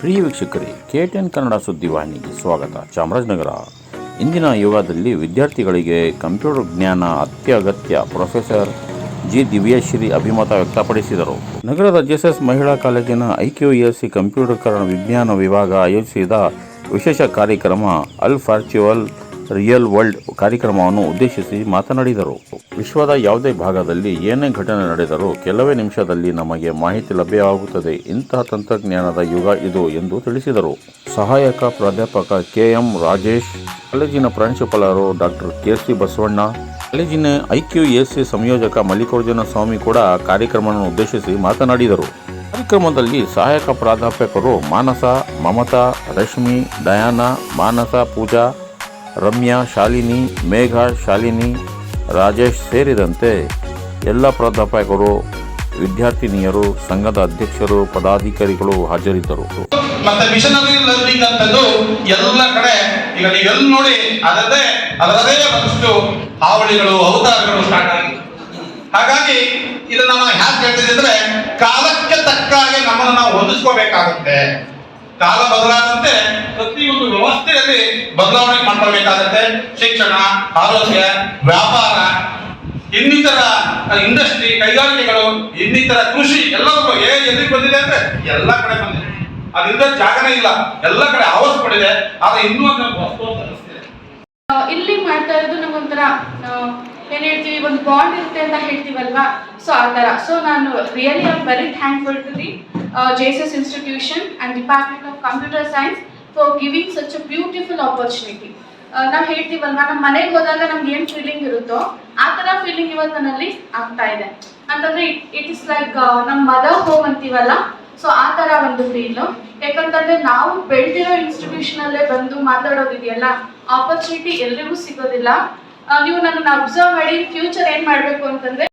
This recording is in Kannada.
ಪ್ರಿಯ ವೀಕ್ಷಕರೇ, KTN ಕನ್ನಡ ಸುದ್ದಿವಾಹಿನಿಗೆ ಸ್ವಾಗತ. ಚಾಮರಾಜನಗರ. ಇಂದಿನ ಯುಗದಲ್ಲಿ ವಿದ್ಯಾರ್ಥಿಗಳಿಗೆ ಕಂಪ್ಯೂಟರ್ ಜ್ಞಾನ ಅತ್ಯಗತ್ಯ. ಪ್ರೊಫೆಸರ್ ಜಿ ದಿವ್ಯಶ್ರೀ ಅಭಿಮತ ವ್ಯಕ್ತಪಡಿಸಿದರು. ನಗರದ JSS ಮಹಿಳಾ ಕಾಲೇಜಿನ IQAC ಕಂಪ್ಯೂಟರ್ ವಿಜ್ಞಾನ ವಿಭಾಗ ಆಯೋಜಿಸಿದ ವಿಶೇಷ ಕಾರ್ಯಕ್ರಮ ಅಲ್ ವರ್ಚುವಲ್ ರಿಯಲ್ ವರ್ಲ್ಡ್ ಕಾರ್ಯಕ್ರಮವನ್ನು ಉದ್ದೇಶಿಸಿ ಮಾತನಾಡಿದರು. ವಿಶ್ವದ ಯಾವುದೇ ಭಾಗದಲ್ಲಿ ಏನೇ ಘಟನೆ ನಡೆದರೂ ಕೆಲವೇ ನಿಮಿಷದಲ್ಲಿ ನಮಗೆ ಮಾಹಿತಿ ಲಭ್ಯವಾಗುತ್ತದೆ. ಇಂತಹ ತಂತ್ರಜ್ಞಾನದ ಯುಗ ಇದು ಎಂದು ತಿಳಿಸಿದರು. ಸಹಾಯಕ ಪ್ರಾಧ್ಯಾಪಕ KM ರಾಜೇಶ್, ಕಾಲೇಜಿನ ಪ್ರಾಂಶುಪಾಲರು ಡಾಕ್ಟರ್ KC ಬಸವಣ್ಣ, ಕಾಲೇಜಿನ IQAC ಸಂಯೋಜಕ ಮಲ್ಲಿಕಾರ್ಜುನ ಸ್ವಾಮಿ ಕೂಡ ಕಾರ್ಯಕ್ರಮವನ್ನು ಉದ್ದೇಶಿಸಿ ಮಾತನಾಡಿದರು. ಕಾರ್ಯಕ್ರಮದಲ್ಲಿ ಸಹಾಯಕ ಪ್ರಾಧ್ಯಾಪಕರು ಮಾನಸ, ಮಮತಾ, ರಶ್ಮಿ, ಡಯಾನಾ, ಮಾನಸ, ಪೂಜಾ, ರಮ್ಯಾ, ಶಾಲಿನಿ, ಮೇಘ, ಶಾಲಿನಿ, ರಾಜೇಶ್ ಸೇರಿದಂತೆ ಎಲ್ಲ ಪ್ರಾಧ್ಯಾಪಕರು, ವಿದ್ಯಾರ್ಥಿನಿಯರು, ಸಂಘದ ಅಧ್ಯಕ್ಷರು, ಪದಾಧಿಕಾರಿಗಳು ಹಾಜರಿದ್ದರು. ಮತ್ತೆ ಮಿಷನರಿ ಲರ್ನಿಂಗ್ ಅಂತದ್ದು ಎಲ್ಲ ಕಡೆ ಈಗ ನೀವೆಲ್ಲ ನೋಡಿ ಅದರದೇ ಒಂದಷ್ಟು ಹಾವಳಿಗಳು, ಅವತಾರಗಳು ಸ್ಟಾರ್ಟ್ ಆಗಿದೆ. ಹಾಗಾಗಿ ಇದನ್ನ ನಾವು ಹ್ಯಾಕ್ ಹೇಳ್ತಿದ್ವಿ ಅಂದ್ರೆ ಕಾಲಕ್ಕೆ ತಕ್ಕ ಹಾಗೆ ನಮ್ಮನ್ನು ನಾವು ಹೊಂದಿಸ್ಕೋಬೇಕಾಗುತ್ತೆ. ಕಾಲ ಬದಲಾದಂತೆ ಪ್ರತಿಯೊಂದು ವ್ಯವಸ್ಥೆಯಲ್ಲಿ ಬದಲಾವಣೆ ಮಾಡ್ಕೊಳ್ಬೇಕಾಗತ್ತೆ. ಶಿಕ್ಷಣ, ಆರೋಗ್ಯ, ವ್ಯಾಪಾರ, ಇನ್ನಿತರ ಇಂಡಸ್ಟ್ರಿ, ಕೈಗಾರಿಕೆಗಳು, ಇನ್ನಿತರ ಕೃಷಿ ಎಲ್ಲವೂ ಎಲ್ಲಿ ಬಂದಿದೆ ಅಂದ್ರೆ ಎಲ್ಲ ಕಡೆ ಬಂದಿದೆ. ಅದರಿಂದ ಜಾಗನೇ ಇಲ್ಲ, ಎಲ್ಲ ಕಡೆ ಆವರಿಸ್ಕೊಂಡಿದೆ. ಆದ್ರೆ ಇನ್ನೂ ಇಲ್ಲಿ ಮಾಡ್ತಾ ಇರೋದು ನಮಗೊಂಥರ ಏನ್ ಹೇಳ್ತೀವಿ, ಒಂದು ಬಾಂಡ್ ಇರುತ್ತೆ ಅಂತ ಹೇಳ್ತೀವಲ್ವಾ, ಸೊ ಆ ತರ. ಸೊ ನಾನು really am very thankful to the JSS institution and department of computer science for giving such a beautiful opportunity. ನಾವು ಹೇಳ್ತೀವಲ್ವಾ, ನಮ್ಮ ಮನೆಗೆ ಹೋದಾಗ ನಮ್ಗೆ ಏನ್ ಫೀಲಿಂಗ್ ಇರುತ್ತೋ ಆ ತರ ಫೀಲಿಂಗ್ ಇವತ್ತು ನನ್ನಲ್ಲಿ ಆಗ್ತಾ ಇದೆ. ಅಂತಂದ್ರೆ ಇಟ್ ಇಸ್ ಲೈಕ್ ನಮ್ಮ ಮದರ್ ಹೋಮ್ ಅಂತೀವಲ್ಲ, ಸೊ ಆ ತರ ಒಂದು ಫೀಲ್. ಯಾಕಂತಂದ್ರೆ ನಾವು ಬೆಳೆದಿರೋ ಇನ್ಸ್ಟಿಟ್ಯೂಷನ್ ಅಲ್ಲೇ ಬಂದು ಮಾತಾಡೋದಿದೆಯಲ್ಲ, ಆಪರ್ಚುನಿಟಿ ಎಲ್ರಿಗೂ ಸಿಗೋದಿಲ್ಲ. ನೀವು ನನ್ನನ್ನು ಅಬ್ಸರ್ವ್ ಮಾಡಿ ಫ್ಯೂಚರ್ ಏನ್ ಮಾಡ್ಬೇಕು ಅಂತಂದ್ರೆ